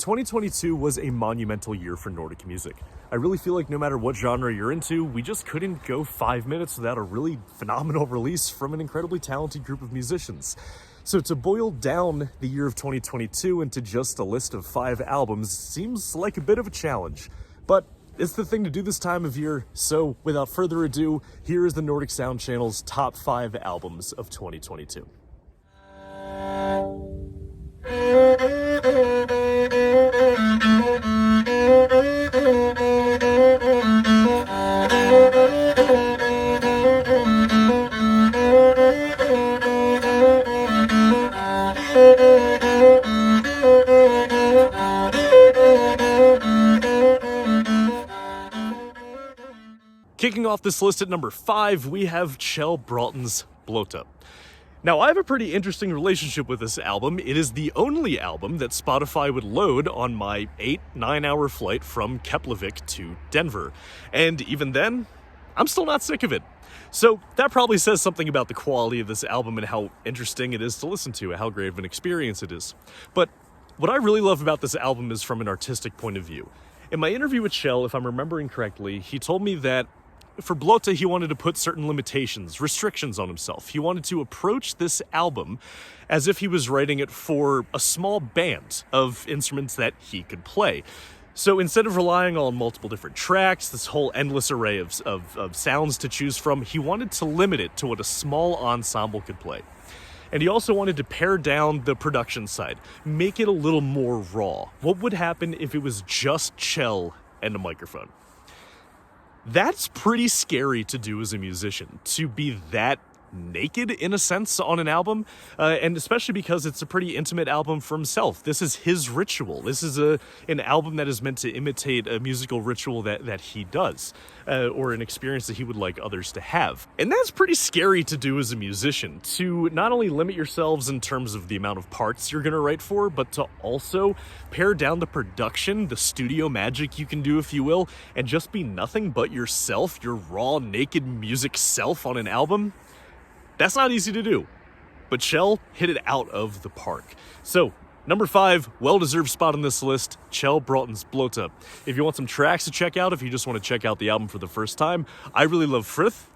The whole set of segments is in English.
2022 was a monumental year for Nordic music. I really feel like no matter what genre you're into, we just couldn't go 5 minutes without a really phenomenal release from an incredibly talented group of musicians. So to boil down the year of 2022 into just a list of 5 albums seems like a bit of a challenge, but it's the thing to do this time of year. So without further ado, here is the Nordic Sound Channel's top 5 albums of 2022. Kicking off this list at number 5, we have Kjell Bråten's Blowta. Now, I have a pretty interesting relationship with this album. It is the only album that Spotify would load on my 8-9 hour flight from Keflavik to Denver. And even then, I'm still not sick of it. So that probably says something about the quality of this album and how interesting it is to listen to, how great of an experience it is. But what I really love about this album is from an artistic point of view. In my interview with Kjell, if I'm remembering correctly, he told me that for Blowta, he wanted to put certain limitations, restrictions on himself. He wanted to approach this album as if he was writing it for a small band of instruments that he could play. So instead of relying on multiple different tracks, this whole endless array of sounds to choose from, he wanted to limit it to what a small ensemble could play. And he also wanted to pare down the production side, make it a little more raw. What would happen if it was just Kjell and a microphone? That's pretty scary to do as a musician, to be that naked in a sense on an album, and especially because it's a pretty intimate album for himself. This is his ritual. This is an album that is meant to imitate a musical ritual that he does, or an experience that he would like others to have. And that's pretty scary to do as a musician, to not only limit yourselves in terms of the amount of parts you're going to write for, but to also pare down the production, the studio magic you can do, if you will, and just be nothing but yourself, your raw, naked music self on an album. That's not easy to do, but Kjell hit it out of the park. So, number 5, well-deserved spot on this list, Kjell Bråten's Blowta. If you want some tracks to check out, if you just want to check out the album for the first time, I really love Frith.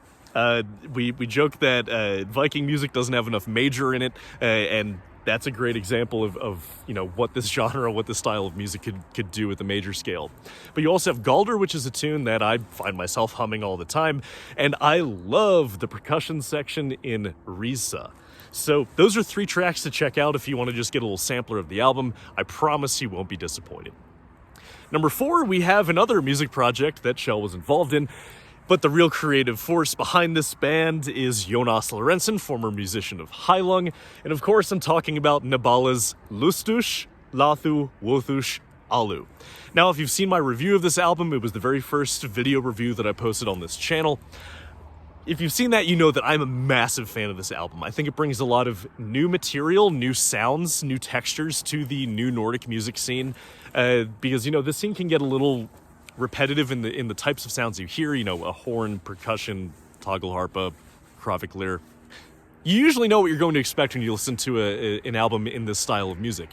We joke that Viking music doesn't have enough major in it, and that's a great example of what this genre, what this style of music could do at the major scale. But you also have Galder, which is a tune that I find myself humming all the time, and I love the percussion section in Risa. So those are 3 tracks to check out if you want to just get a little sampler of the album. I promise you won't be disappointed. Number 4, we have another music project that Kjell was involved in. But the real creative force behind this band is Jonas Lorentzen, former musician of Heilung. And of course, I'm talking about Nabala's Lustuth, Lathu, Wothush, Alu. Now, if you've seen my review of this album, it was the very first video review that I posted on this channel. If you've seen that, you know that I'm a massive fan of this album. I think it brings a lot of new material, new sounds, new textures to the new Nordic music scene. Because, this scene can get a little repetitive in the types of sounds you hear, a horn, percussion, toggle harpa, Kravik lyre. You usually know what you're going to expect when you listen to an album in this style of music.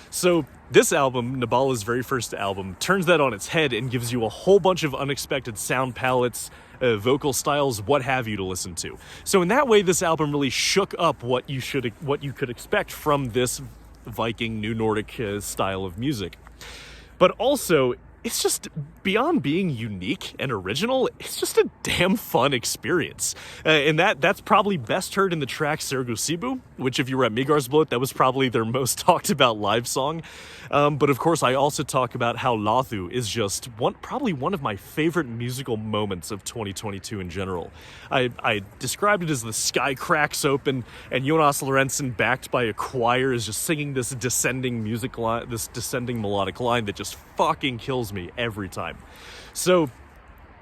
So this album, Nabala's very first album, turns that on its head and gives you a whole bunch of unexpected sound palettes, vocal styles, what have you to listen to. So in that way, this album really shook up what you could expect from this Viking New Nordic style of music. But also, it's just, beyond being unique and original, it's just a damn fun experience. And that's probably best heard in the track Sergu Sibu, which if you were at Migarsblot, that was probably their most talked about live song. But of course, I also talk about how Lathu is just probably one of my favorite musical moments of 2022 in general. I described it as the sky cracks open and Jonas Lorentzen, backed by a choir, is just singing this descending music line, this descending melodic line that just fucking kills me every time. So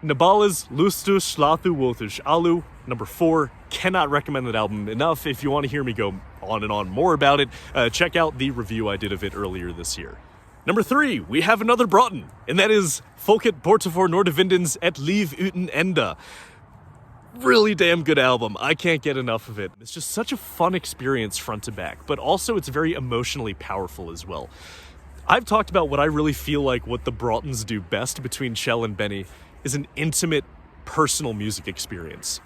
Nabala's Lustuth, Lathu, Wothush, Alu, number 4. Cannot recommend that album enough. If you want to hear me go on and on more about it, check out the review I did of it earlier this year. Number 3, we have another Bråten, and that is Folkit Bortofor Nordvindens et Liv Uten Enda. Really damn good album. I can't get enough of it. It's just such a fun experience front to back, but also it's very emotionally powerful as well. I've talked about what I really feel like what the Broughton's do best between Kjell and Benny is an intimate, personal music experience.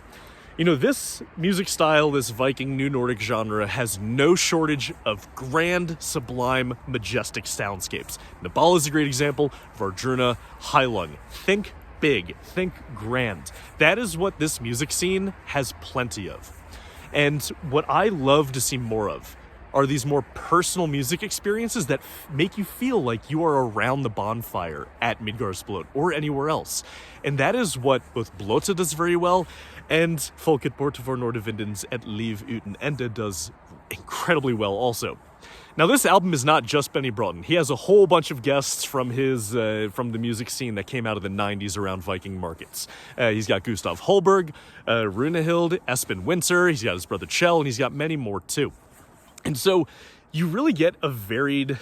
You know, this music style, this Viking New Nordic genre, has no shortage of grand, sublime, majestic soundscapes. Nepal is a great example, Vardruna, Heilung. Think big, think grand. That is what this music scene has plenty of. And what I love to see more of are these more personal music experiences that make you feel like you are around the bonfire at Midgardsblot or anywhere else. And that is what both Blowta does very well, and Folkit Bortofor Nordevindens et Liv Uten Ende does incredibly well also. Now, this album is not just Benny Broughton. He has a whole bunch of guests from from the music scene that came out of the 90s around Viking markets. He's got Gustav Holberg, Runehild, Espen Winter, he's got his brother Kjell, and he's got many more too. And so you really get a varied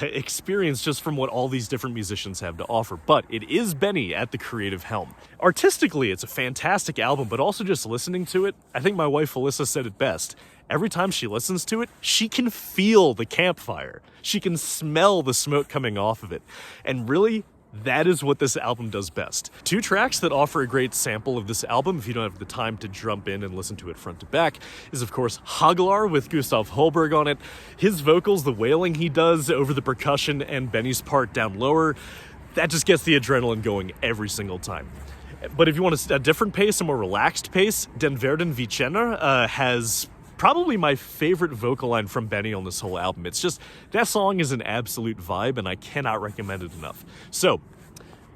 experience just from what all these different musicians have to offer. But it is Benny at the creative helm. Artistically, it's a fantastic album, but also just listening to it, I think my wife Alyssa said it best. Every time she listens to it, she can feel the campfire. She can smell the smoke coming off of it. And really, that is what this album does best. 2 tracks that offer a great sample of this album, if you don't have the time to jump in and listen to it front to back, is of course Haglar with Gustav Holberg on it. His vocals, the wailing he does over the percussion, and Benny's part down lower, that just gets the adrenaline going every single time. But if you want a different pace, a more relaxed pace, Den Verden Vi Kjenner has probably my favorite vocal line from Benny on this whole album. It's just, that song is an absolute vibe, and I cannot recommend it enough. So,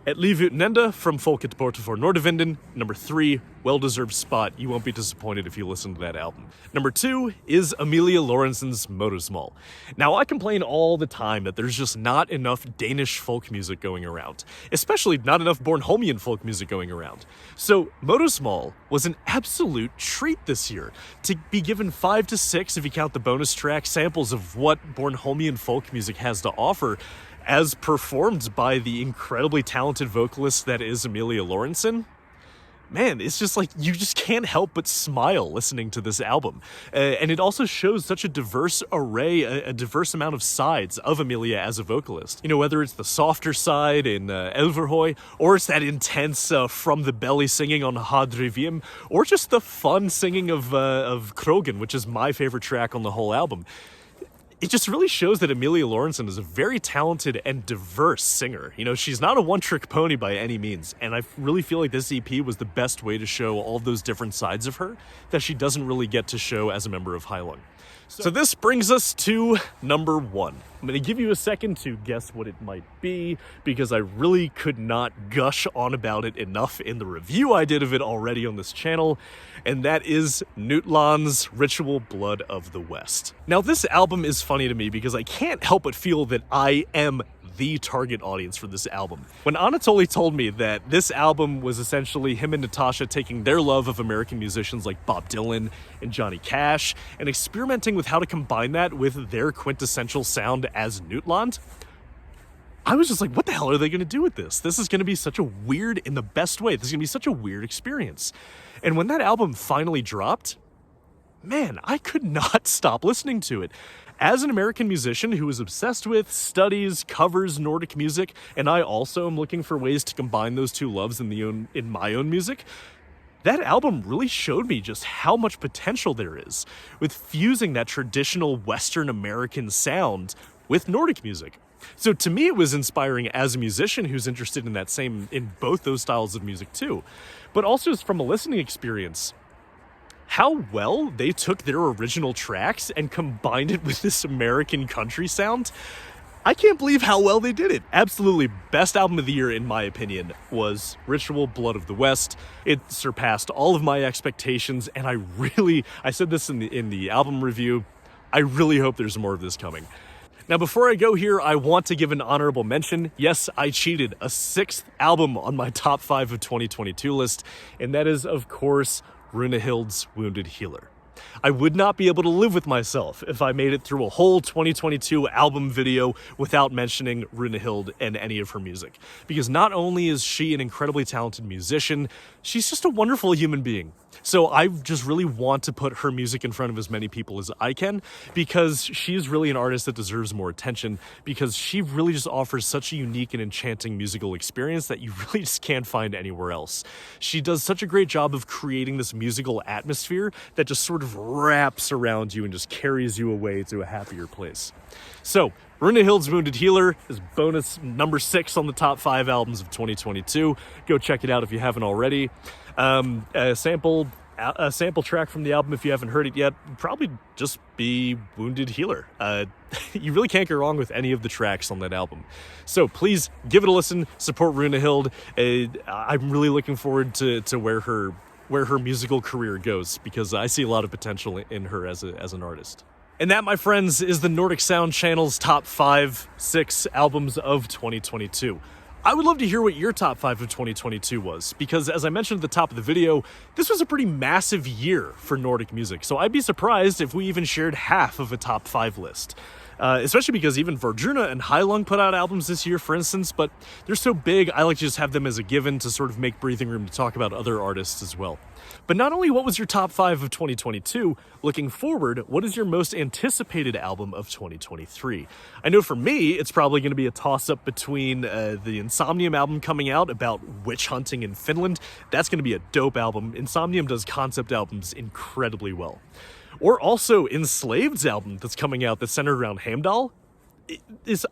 Et Liv Uten Ende from Folkit Bortofor Nordevinden, number 3, well-deserved spot. You won't be disappointed if you listen to that album. Number 2 is Emilia Lorentzon's Modersmål. Now, I complain all the time that there's just not enough Danish folk music going around, especially not enough Bornholmian folk music going around. So, Modersmål was an absolute treat this year, to be given 5 to 6, if you count the bonus track, samples of what Bornholmian folk music has to offer, as performed by the incredibly talented vocalist that is Emilia Lorentzon. Man, it's just like, you just can't help but smile listening to this album. And it also shows such a diverse array, a diverse amount of sides of Emilia as a vocalist. You know, whether it's the softer side in Elverhøy, or it's that intense from the belly singing on Hadrivim, or just the fun singing of Krogen, which is my favorite track on the whole album. It just really shows that Emilia Lorentzon is a very talented and diverse singer. You know, she's not a one-trick pony by any means, and I really feel like this EP was the best way to show all of those different sides of her that she doesn't really get to show as a member of Heilung. So this brings us to number 1. I'm going to give you a second to guess what it might be, because I really could not gush on about it enough in the review I did of it already on this channel, and that is Nutland's Ritual Blood of the West. Now, this album is funny to me because I can't help but feel that I am the target audience for this album. When Anatoly told me that this album was essentially him and Natasha taking their love of American musicians like Bob Dylan and Johnny Cash and experimenting with how to combine that with their quintessential sound as Nutland, I was just like, what the hell are they going to do with this? This is going to be such a weird, in the best way, this is going to be such a weird experience. And when that album finally dropped, man, I could not stop listening to it. As an American musician who is obsessed with, studies, covers Nordic music, and I also am looking for ways to combine those two loves in my own music, that album really showed me just how much potential there is with fusing that traditional Western American sound with Nordic music. So to me, it was inspiring as a musician who's interested in both those styles of music too. But also just from a listening experience, how well they took their original tracks and combined it with this American country sound. I can't believe how well they did it. Absolutely best album of the year, in my opinion, was Ritual Blood of the West. It surpassed all of my expectations, and I said this in the album review, I really hope there's more of this coming. Now, before I go here, I want to give an honorable mention. Yes, I cheated. A 6th album on my top 5 of 2022 list, and that is, of course, Runehild's Wounded Healer. I would not be able to live with myself if I made it through a whole 2022 album video without mentioning Runhild and any of her music. Because not only is she an incredibly talented musician, she's just a wonderful human being. So I just really want to put her music in front of as many people as I can, because she's really an artist that deserves more attention, because she really just offers such a unique and enchanting musical experience that you really just can't find anywhere else. She does such a great job of creating this musical atmosphere that just sort of wraps around you and just carries you away to a happier place. So, Runehild's Wounded Healer is bonus number 6 on the top 5 albums of 2022. Go check it out if you haven't already. A sample track from the album, if you haven't heard it yet, would probably just be Wounded Healer. You really can't go wrong with any of the tracks on that album. So please give it a listen, support Runehild. I'm really looking forward to where her musical career goes, because I see a lot of potential in her as an artist. And that, my friends, is the Nordic Sound Channel's top 5-6 albums of 2022. I would love to hear what your top 5 of 2022 was, because as I mentioned at the top of the video, this was a pretty massive year for Nordic music, so I'd be surprised if we even shared half of a top 5 list. Especially because even Vardruna and Heilung put out albums this year, for instance, but they're so big, I like to just have them as a given to sort of make breathing room to talk about other artists as well. But not only what was your top 5 of 2022, looking forward, what is your most anticipated album of 2023? I know for me, it's probably going to be a toss-up between the Insomnium album coming out about witch hunting in Finland. That's going to be a dope album. Insomnium does concept albums incredibly well. Or also Enslaved's album that's coming out that's centered around Heimdall.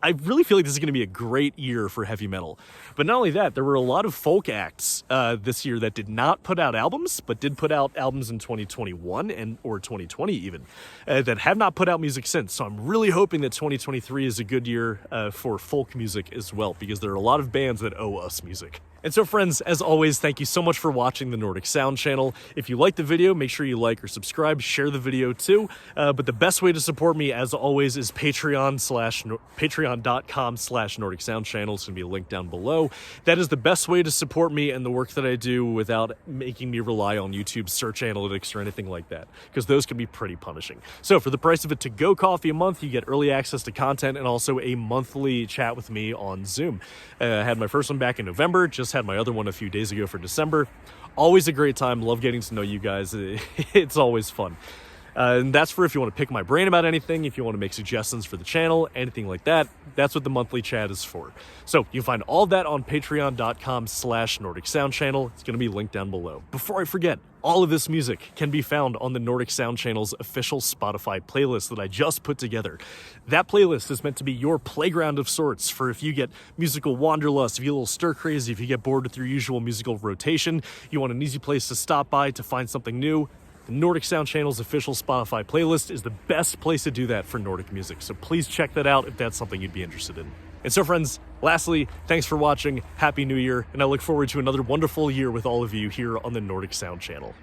I really feel like this is going to be a great year for heavy metal. But not only that, there were a lot of folk acts this year that did not put out albums, but did put out albums in 2021 or 2020 even, that have not put out music since. So I'm really hoping that 2023 is a good year for folk music as well, because there are a lot of bands that owe us music. And so friends, as always, thank you so much for watching the Nordic Sound Channel. If you liked the video, make sure you like or subscribe, share the video too. But the best way to support me, as always, is patreon.com/Nordic Sound Channel. It's going to be a link down below. That is the best way to support me and the work that I do without making me rely on YouTube's search analytics or anything like that, because those can be pretty punishing. So for the price of a to-go coffee a month, you get early access to content and also a monthly chat with me on Zoom. I had my first one back in November, just had my other one a few days ago for December. Always a great time. Love getting to know you guys. It's always fun. And that's for if you want to pick my brain about anything, if you want to make suggestions for the channel, anything like that. That's what the monthly chat is for. So you can find all of that on patreon.com/Nordic Sound Channel. It's going to be linked down below. Before I forget, all of this music can be found on the Nordic Sound Channel's official Spotify playlist that I just put together. That playlist is meant to be your playground of sorts for if you get musical wanderlust, if you get a little stir crazy, if you get bored with your usual musical rotation, you want an easy place to stop by to find something new. The Nordic Sound Channel's official Spotify playlist is the best place to do that for Nordic music, so please check that out if that's something you'd be interested in. And so friends, lastly, thanks for watching, Happy New Year, and I look forward to another wonderful year with all of you here on the Nordic Sound Channel.